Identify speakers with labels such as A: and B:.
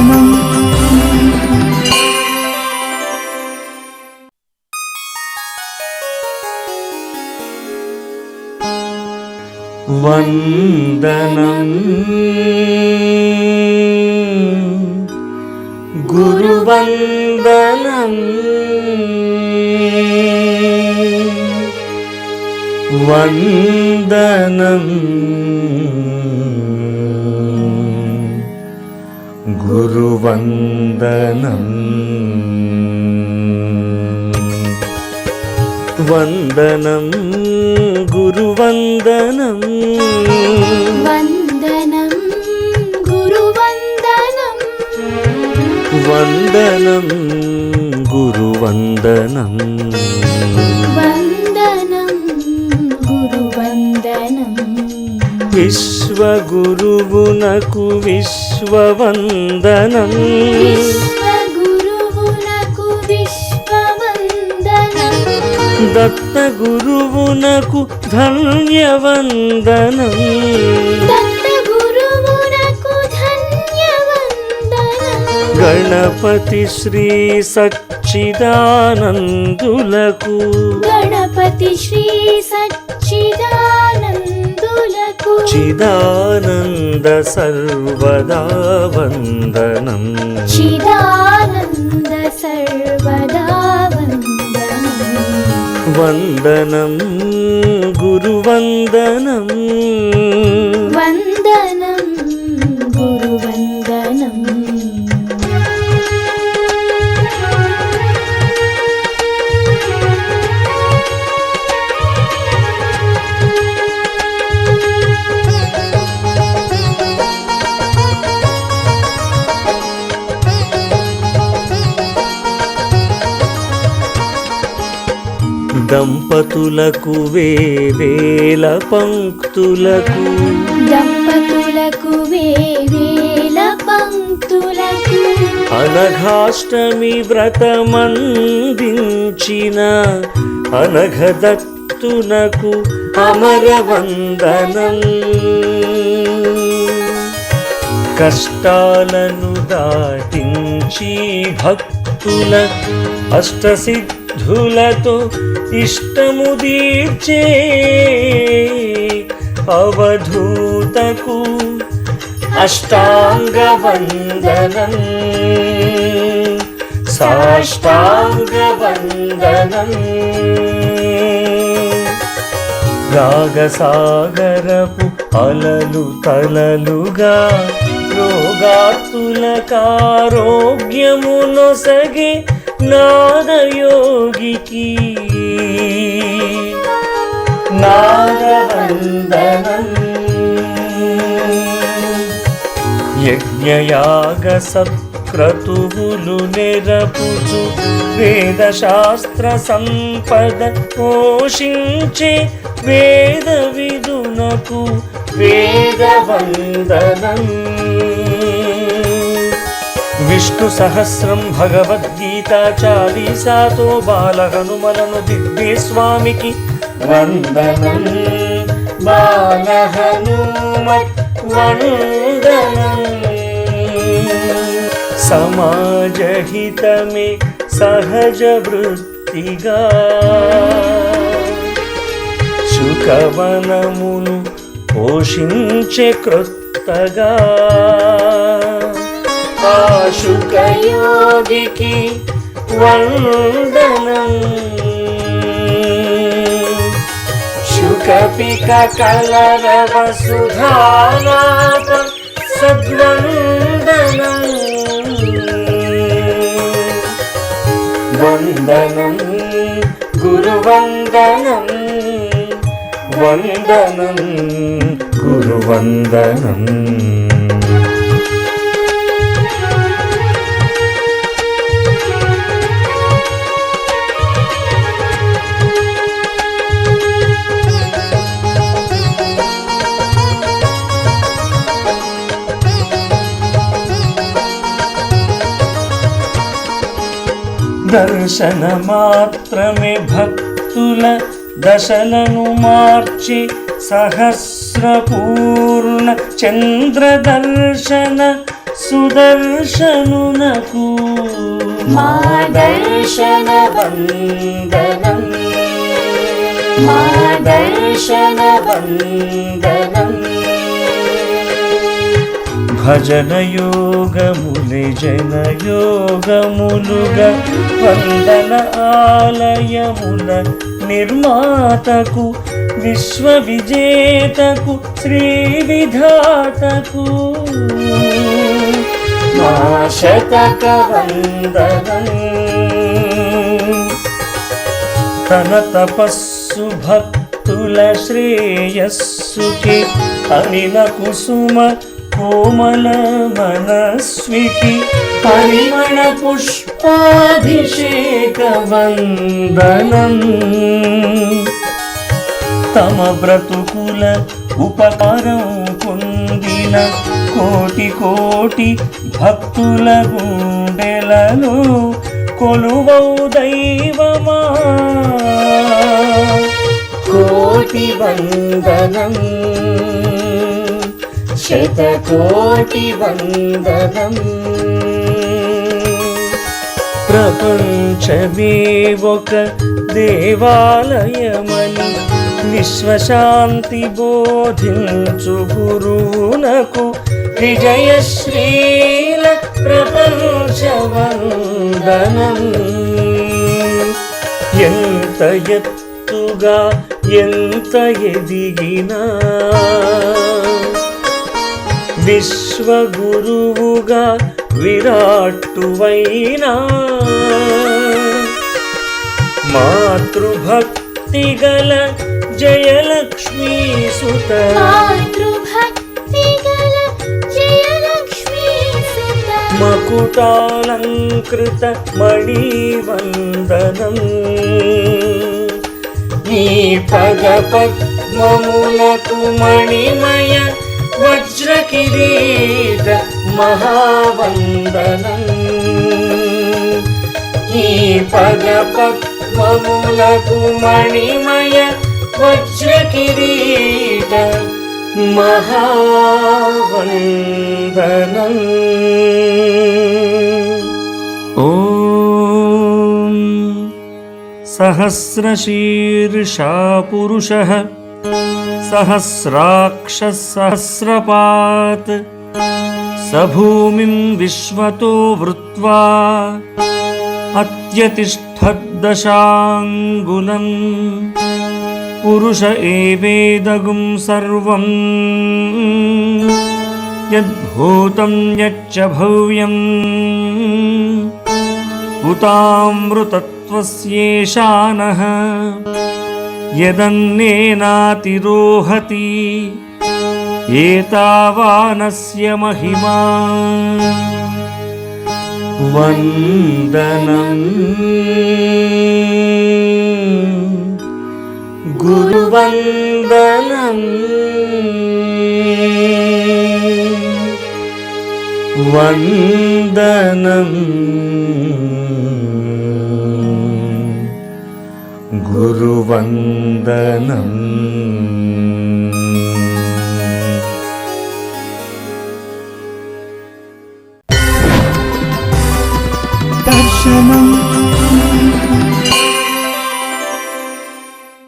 A: వందనం.
B: వందనం గురువందనం. వందనం గురువందనం. వందనం గురువందనం.
A: వందనం గురువందనం.
B: వందనం గురువందనం.
A: వందనం గురువందనం.
B: విశ్వగురువునకు విశ్వవందనం.
A: విశ్వగురువునకు విశ్వవందనం.
B: దత్తగురువునకు ధన్యవందనం.
A: దత్తగురువునకు ధన్యవందనం.
B: గణపతి శ్రీ సచ్చిదానందులకు.
A: గణపతి శ్రీ సచ్చిదానందులకు.
B: చిదానంద సర్వదా వందనం.
A: చిదానంద సర్వదా వందనం.
B: వందనం గురువందనం.
A: వందనం గురువందనం.
B: దంపతులకు వేవేల పంక్తులకు.
A: దంపతులకు వేవేల పంక్తులకు.
B: అనఘాష్టమి వ్రతమందించిన అనఘదత్తునకు అమరవందనం. కష్టాలను దాటించి భక్తుల అష్టసిద్ధులతో ఇష్టము తీర్చే అవధూతకు అష్టాంగ వందనం. సాష్టాంగ వందనం. రాగసాగరపు అలలు తలలుగా రోగాతులకారోగ్యము నొసగే నాదయోగికి నాదవందనం. యజ్ఞయాగ సత్క్రతువులు నెరపుచు వేదశాస్త్ర సంపద పోషించే వేద విదునకు వేదవందనం. విష్ణు సహస్రం భగవద్గీత చాలీసాతో బాల హనుమలను దివ్య స్వామికి వందనం. బాల హనుమత్ వందనం. సమాజహితమే సహజ వృత్తిగా శుకవనమును పోషించే క్రొత్తగా ఆశుకయోగికి వందనం. శుకపిక కలరవ సుధానాప సద్వందనం. వందనం గురువందనం. వందనం గురువందనం. దర్శన మాత్రమే భక్తుల దశలను మార్చి సహస్రపూర్ణ చంద్ర దర్శన సుదర్శనునకు
A: మా దర్శన వందనం మా దర్శన వందనం
B: భజన యోగములే జన యోగములుగా వందన ఆలయముల నిర్మాతకు విశ్వ విజేతకు శ్రీ విధాతకు మా శతక వందనం తన తపస్సు భక్తుల శ్రేయస్సుకి అనిల కుసుమ కోమల మనస్వికి పరిమళ పుష్పాభిషేక వందనం తమ బ్రతుకుల ఉపకారం పొందిన కోటి కోటి భక్తుల గుండెలను కొలువౌ దైవమా కోటి వందనం శతకోటి వందనం ప్రపంచమే ఒక దేవాలయమని విశ్వశాంతి బోధించు గురువునకు విజయశ్రీల ప్రపంచ వందనం ఎంత ఎత్తుగా ఎంత ఎదిగినా విశ్వగురువుగా విరాట్టువైనా మాతృభక్తి గల జయలక్ష్మీ సుత
A: మాతృభక్తి గల జయలక్ష్మీ సుత
B: మకుటాలంకృత మణివందనం నీ పద పద్మములకు మణిమయ వజ్రకిరీట మహావందనం ఈ పద పద్మములకు మణిమయ వజ్రకిరీట మహావందనం ఓం సహస్రశీర్షా పురుషః सहस्राक्षः सहस्रपात् स भूमिं विश्वतो वृत्वा अत्यतिष्ठद्दशाङ्गुलं पुरुष एवेदगुं सर्वं यद्भूतं यच्च भव्यं उतामृतत्वस्येशानः यदन्नेनातिरोहति एतावानस्य महिमा वन्दनं गुरुवन्दनं वन्दनं गुरुवन्दनम्